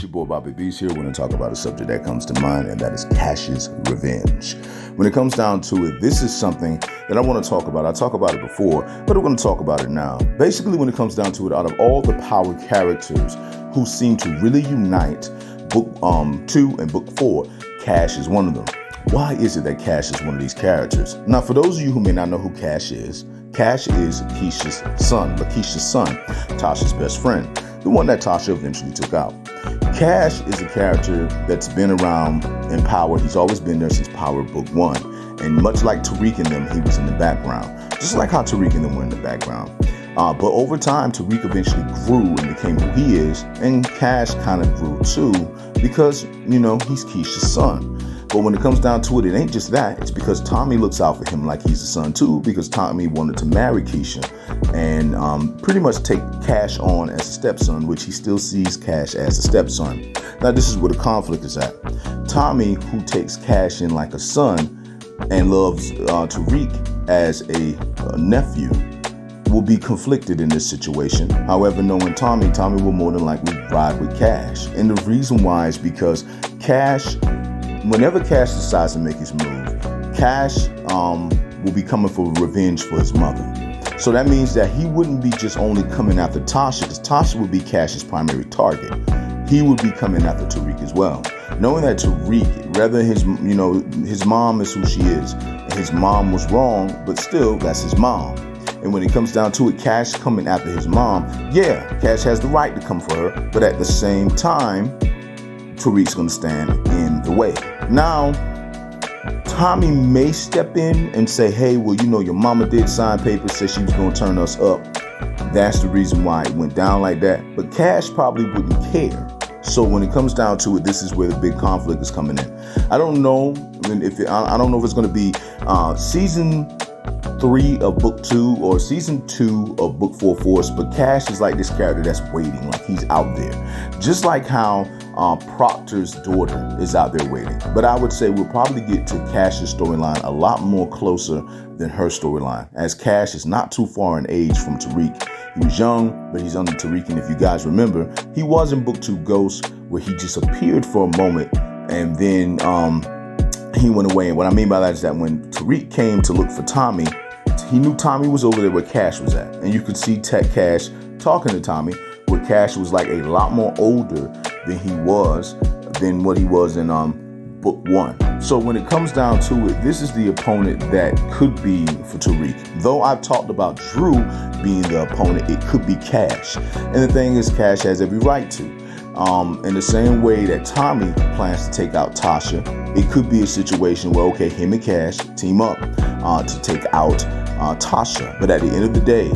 your boy Bobby B's here. We're going to talk about a subject that comes to mind, and that is Cash's revenge. When it comes down to it, this is something that I want to talk about. I talked about it before, but we're going to talk about it now. Basically, when it comes down to it, out of all the power characters who seem to really unite, Book 2 and Book 4, Cash is one of them. Why is it that Cash is one of these characters? Now, for those of you who may not know who Cash is Keisha's son, Tasha's best friend, the one that Tasha eventually took out. Cash is a character that's been around in Power. He's always been there since Power Book 1. And much like Tariq and them, he was in the background. Just like how Tariq and them were in the background. But over time, Tariq eventually grew and became who he is. And Cash kind of grew too because, he's Keisha's son. But when it comes down to it, it ain't just that. It's because Tommy looks out for him like he's a son too, because Tommy wanted to marry Keisha and pretty much take Cash on as a stepson, which he still sees Cash as a stepson. Now, this is where the conflict is at. Tommy, who takes Cash in like a son and loves Tariq as a nephew, will be conflicted in this situation. However, knowing Tommy will more than likely ride with Cash. And the reason why is because whenever Cash decides to make his move, Cash will be coming for revenge for his mother. So that means that he wouldn't be just only coming after Tasha, because Tasha would be Cash's primary target. He would be coming after Tariq as well. Knowing that Tariq, rather his mom is who she is, and his mom was wrong, but still, that's his mom. And when it comes down to it, Cash coming after his mom, yeah, Cash has the right to come for her, but at the same time, Tariq's going to stand in the way. Now, Tommy may step in and say, hey, well, your mama did sign papers, said she was going to turn us up. That's the reason why it went down like that. But Cash probably wouldn't care. So when it comes down to it, this is where the big conflict is coming in. I don't know if it's going to be season 3 of Book 2 or season 2 of Book 4 for us, but Cash is like this character that's waiting, like he's out there. Just like how Proctor's daughter is out there waiting. But I would say we'll probably get to Cash's storyline a lot more closer than her storyline, as Cash is not too far in age from Tariq. He was young, but he's under Tariq, and if you guys remember, he was in Book 2 Ghost, where he just appeared for a moment, and then he went away. And what I mean by that is that when Tariq came to look for Tommy, he knew Tommy was over there where Cash was at. And you could see Cash talking to Tommy, where Cash was like a lot more older than what he was in Book 1. So when it comes down to it, this is the opponent that could be for Tariq. Though I've talked about Drew being the opponent, it could be Cash. And the thing is, Cash has every right to. In the same way that Tommy plans to take out Tasha, it could be a situation where, okay, him and Cash team up to take out Tasha. But at the end of the day,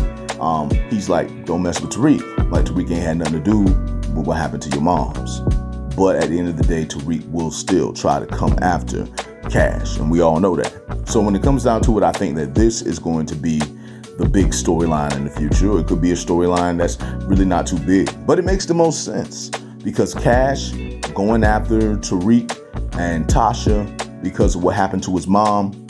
he's like, don't mess with Tariq. Like, Tariq ain't had nothing to do with what happened to your moms. But at the end of the day, Tariq will still try to come after Cash, and we all know that. So when it comes down to it, I think that this is going to be the big storyline in the future. It could be a storyline that's really not too big, but it makes the most sense because Cash going after Tariq and Tasha because of what happened to his mom,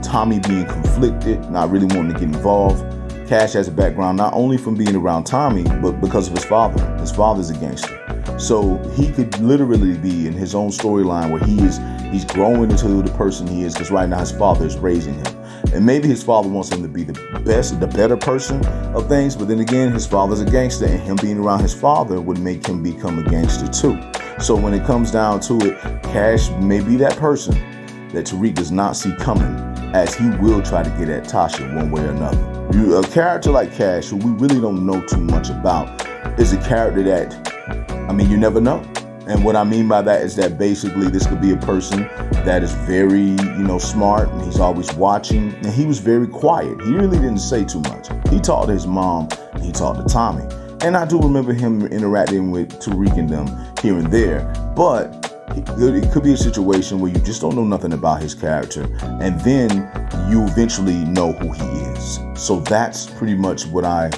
Tommy being conflicted, not really wanting to get involved. Cash has a background not only from being around Tommy, but because of his father. His father's a gangster. So he could literally be in his own storyline where he's growing into the person he is, because right now his father is raising him. And maybe his father wants him to be the better person of things, but then again, his father's a gangster, and him being around his father would make him become a gangster too. So when it comes down to it, Cash may be that person that Tariq does not see coming, as he will try to get at Tasha one way or another. A character like Cash, who we really don't know too much about, is a character that, you never know. And what I mean by that is that basically this could be a person that is very, smart, and he's always watching, and he was very quiet. He really didn't say too much. He talked to his mom, and he talked to Tommy. And I do remember him interacting with Tariq and them here and there, but it could be a situation where you just don't know nothing about his character, and then you eventually know who he is. So that's pretty much what I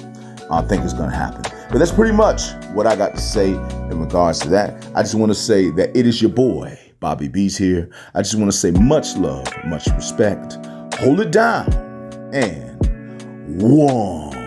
think is going to happen. But that's pretty much what I got to say in regards to that. I just want to say that it is your boy, Bobby B's here. I just want to say much love, much respect. Hold it down, and one.